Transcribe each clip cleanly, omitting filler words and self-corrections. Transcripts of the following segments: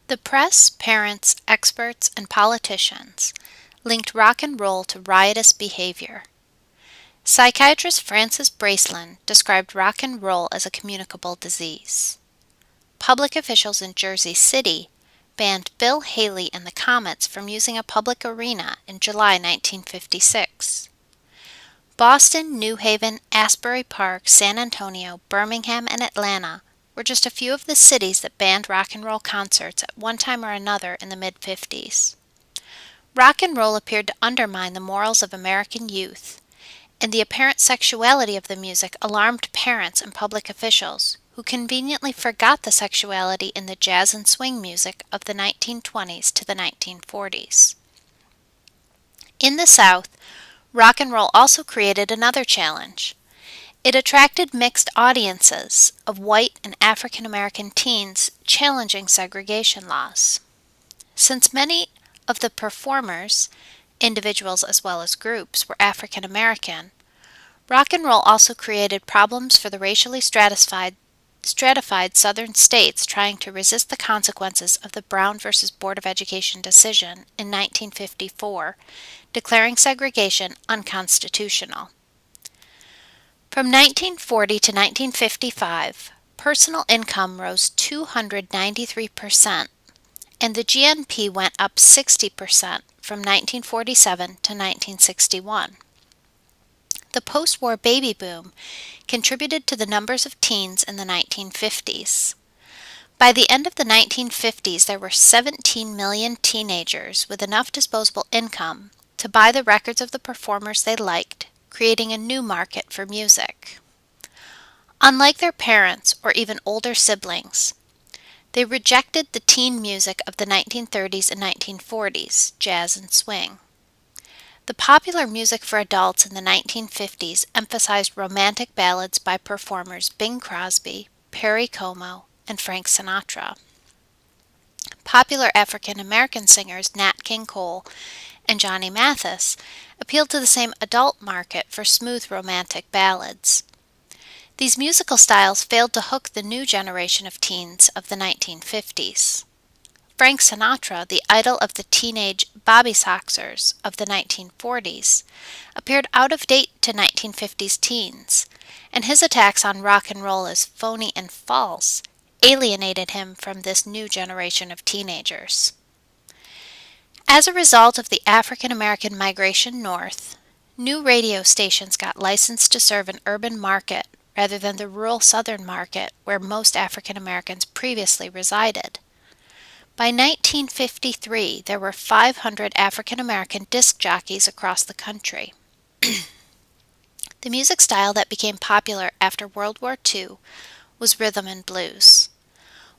The press, parents, experts, and politicians linked rock and roll to riotous behavior. Psychiatrist Francis Braceland described rock and roll as a communicable disease. Public officials in Jersey City banned Bill Haley and the Comets from using a public arena in July 1956. Boston, New Haven, Asbury Park, San Antonio, Birmingham, and Atlanta were just a few of the cities that banned rock and roll concerts at one time or another in the mid-50s. Rock and roll appeared to undermine the morals of American youth, and the apparent sexuality of the music alarmed parents and public officials, who conveniently forgot the sexuality in the jazz and swing music of the 1920s to the 1940s. In the South, rock and roll also created another challenge. It attracted mixed audiences of white and African American teens challenging segregation laws. Since many of the performers, individuals as well as groups, were African American, rock and roll also created problems for the racially stratified southern states trying to resist the consequences of the Brown v. Board of Education decision in 1954, declaring segregation unconstitutional. From 1940 to 1955, personal income rose 293%, and the GNP went up 60% from 1947 to 1961. The post-war baby boom contributed to the numbers of teens in the 1950s. By the end of the 1950s, there were 17 million teenagers with enough disposable income to buy the records of the performers they liked, creating a new market for music. Unlike their parents or even older siblings, they rejected the teen music of the 1930s and 1940s, jazz and swing. The popular music for adults in the 1950s emphasized romantic ballads by performers Bing Crosby, Perry Como, and Frank Sinatra. Popular African American singers Nat King Cole and Johnny Mathis appealed to the same adult market for smooth romantic ballads. These musical styles failed to hook the new generation of teens of the 1950s. Frank Sinatra, the idol of the teenage Bobby Soxers of the 1940s, appeared out of date to 1950s teens, and his attacks on rock and roll as phony and false alienated him from this new generation of teenagers. As a result of the African American migration north, new radio stations got licensed to serve an urban market rather than the rural southern market where most African Americans previously resided. By 1953, there were 500 African American disc jockeys across the country. The music style that became popular after World War II was rhythm and blues.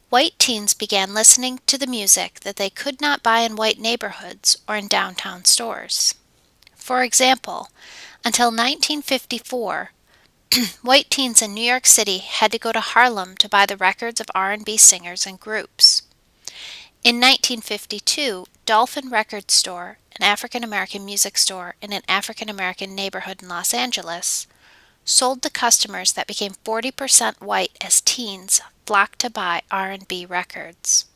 White teens began listening to the music that they could not buy in white neighborhoods or in downtown stores. For example, until 1954, white teens in New York City had to go to Harlem to buy the records of R&B singers and groups. In 1952, Dolphin Record Store, an African American music store in an African American neighborhood in Los Angeles, sold to customers that became 40% white as teens flocked to buy R&B records.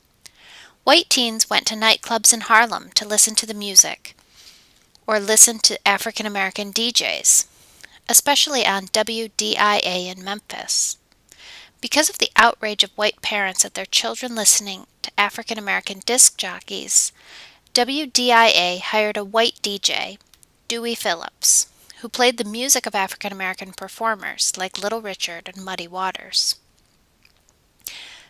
White teens went to nightclubs in Harlem to listen to the music or listen to African American DJs, especially on WDIA in Memphis. Because of the outrage of white parents at their children listening to African American disc jockeys, WDIA hired a white DJ, Dewey Phillips, who played the music of African American performers like Little Richard and Muddy Waters.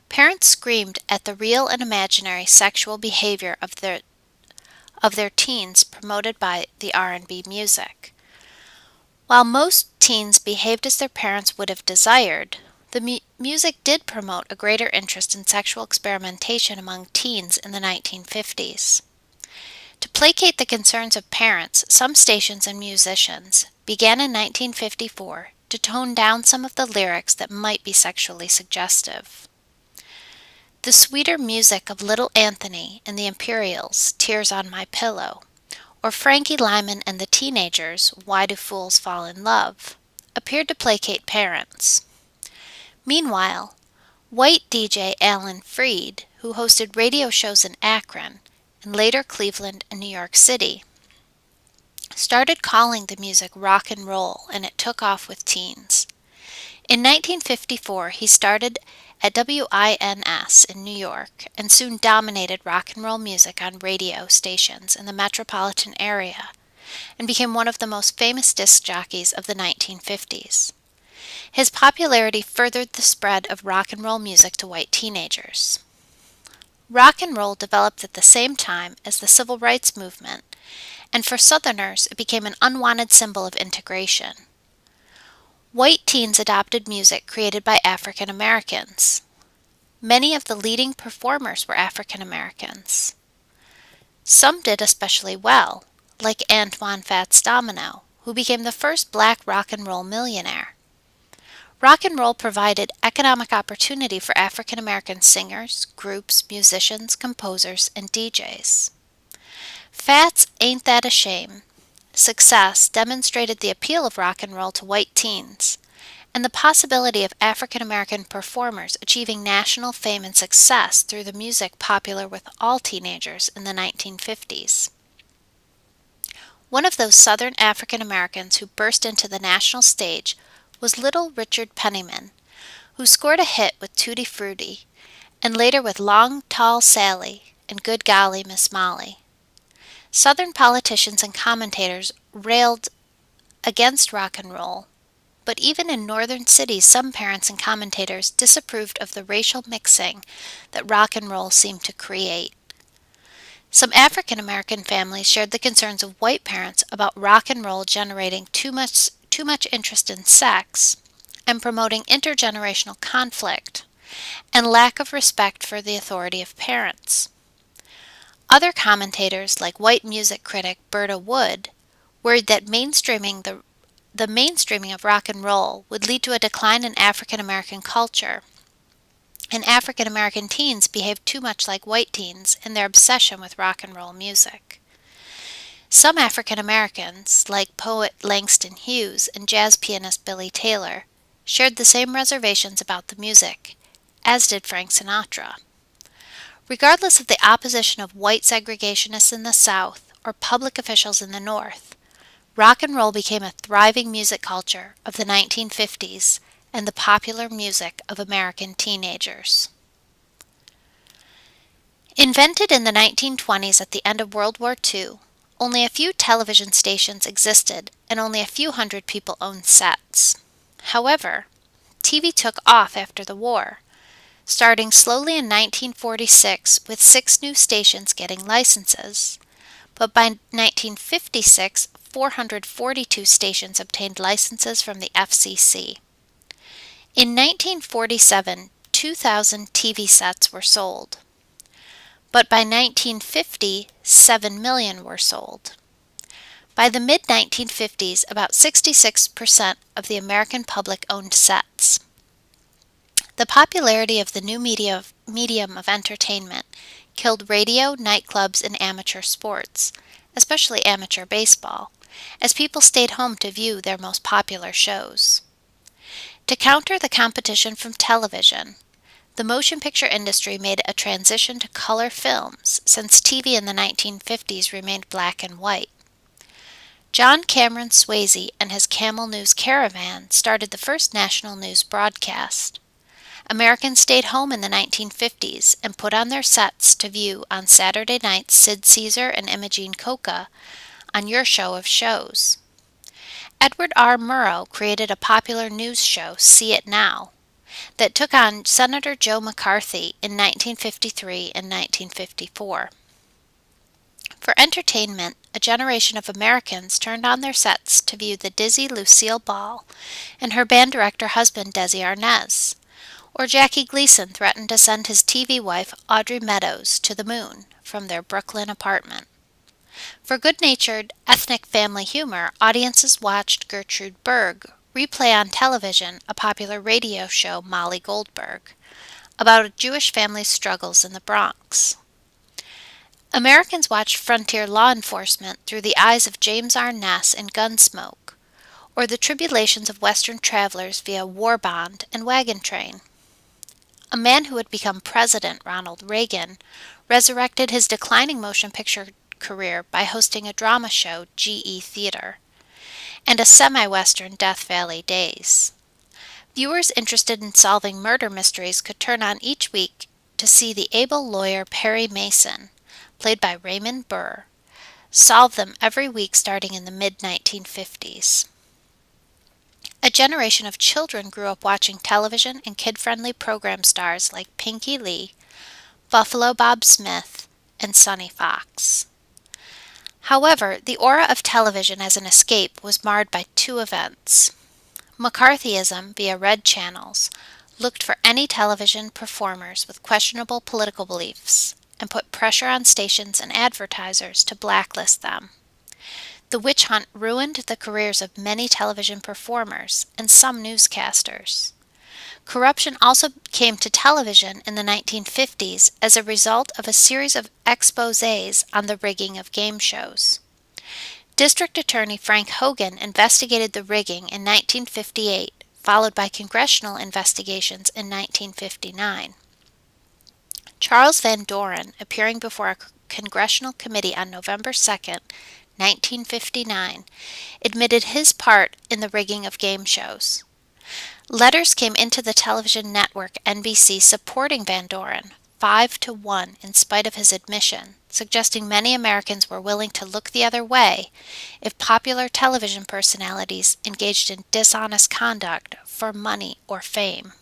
Parents screamed at the real and imaginary sexual behavior of their teens promoted by the R&B music. While most teens behaved as their parents would have desired, the music did promote a greater interest in sexual experimentation among teens in the 1950s. To placate the concerns of parents, some stations and musicians began in 1954 to tone down some of the lyrics that might be sexually suggestive. The sweeter music of Little Anthony and the Imperials' Tears on My Pillow, or Frankie Lyman and the Teenagers' Why Do Fools Fall in Love, appeared to placate parents. Meanwhile, white DJ Alan Freed, who hosted radio shows in Akron and later Cleveland and New York City, started calling the music rock and roll, and it took off with teens. In 1954, he started at WINS in New York and soon dominated rock and roll music on radio stations in the metropolitan area and became one of the most famous disc jockeys of the 1950s. His popularity furthered the spread of rock and roll music to white teenagers. Rock and roll developed at the same time as the civil rights movement, and for Southerners it became an unwanted symbol of integration. White teens adopted music created by African Americans. Many of the leading performers were African Americans. Some did especially well, like Antoine Fats Domino, who became the first black rock and roll millionaire. Rock and roll provided economic opportunity for African American singers, groups, musicians, composers, and DJs. Fats' Ain't That a Shame success demonstrated the appeal of rock and roll to white teens and the possibility of African American performers achieving national fame and success through the music popular with all teenagers in the 1950s. One of those Southern African Americans who burst into the national stage was Little Richard Penniman, who scored a hit with Tutti Frutti and later with Long Tall Sally and Good Golly Miss Molly. Southern politicians and commentators railed against rock and roll, but even in northern cities some parents and commentators disapproved of the racial mixing that rock and roll seemed to create. Some African American families shared the concerns of white parents about rock and roll generating too much interest in sex and promoting intergenerational conflict and lack of respect for the authority of parents. Other commentators, like white music critic Berta Wood, worried that the mainstreaming of rock and roll would lead to a decline in African American culture, and African American teens behaved too much like white teens in their obsession with rock and roll music. Some African Americans, like poet Langston Hughes and jazz pianist Billy Taylor, shared the same reservations about the music, as did Frank Sinatra. Regardless of the opposition of white segregationists in the South or public officials in the North, rock and roll became a thriving music culture of the 1950s and the popular music of American teenagers. Invented in the 1920s at the end of World War II, only a few television stations existed and only a few hundred people owned sets. However, TV took off after the war, starting slowly in 1946 with 6 new stations getting licenses, but by 1956, 442 stations obtained licenses from the FCC. In 1947, 2,000 TV sets were sold, but by 1950, 7 million were sold. By the mid-1950s, about 66% of the American public owned sets. The popularity of the new medium of entertainment killed radio, nightclubs, and amateur sports, especially amateur baseball, as people stayed home to view their most popular shows. To counter the competition from television, the motion picture industry made a transition to color films since TV in the 1950s remained black and white. John Cameron Swayze and his Camel News Caravan started the first national news broadcast. Americans stayed home in the 1950s and put on their sets to view on Saturday nights Sid Caesar and Imogene Coca on Your Show of Shows. Edward R. Murrow created a popular news show, See It Now, that took on Senator Joe McCarthy in 1953 and 1954. For entertainment, a generation of Americans turned on their sets to view the dizzy Lucille Ball and her band director husband Desi Arnaz, or Jackie Gleason threatened to send his TV wife Audrey Meadows to the moon from their Brooklyn apartment. For good-natured, ethnic family humor, audiences watched Gertrude Berg replay on television a popular radio show, Molly Goldberg, about a Jewish family's struggles in the Bronx. Americans watched frontier law enforcement through the eyes of James R. Ness in Gunsmoke, or the tribulations of Western travelers via War Bond and Wagon Train. A man who would become President, Ronald Reagan, resurrected his declining motion picture career by hosting a drama show, GE Theater, and a semi-western, Death Valley Days. Viewers interested in solving murder mysteries could turn on each week to see the able lawyer Perry Mason, played by Raymond Burr, solve them every week starting in the mid-1950s. A generation of children grew up watching television and kid-friendly program stars like Pinky Lee, Buffalo Bob Smith, and Sonny Fox. However, the aura of television as an escape was marred by two events. McCarthyism, via red channels, looked for any television performers with questionable political beliefs and put pressure on stations and advertisers to blacklist them. The witch hunt ruined the careers of many television performers and some newscasters. Corruption also came to television in the 1950s as a result of a series of exposés on the rigging of game shows. District Attorney Frank Hogan investigated the rigging in 1958, followed by congressional investigations in 1959. Charles Van Doren, appearing before a congressional committee on November 2, 1959, admitted his part in the rigging of game shows. Letters came into the television network NBC supporting Van Doren, 5-1 in spite of his admission, suggesting many Americans were willing to look the other way if popular television personalities engaged in dishonest conduct for money or fame.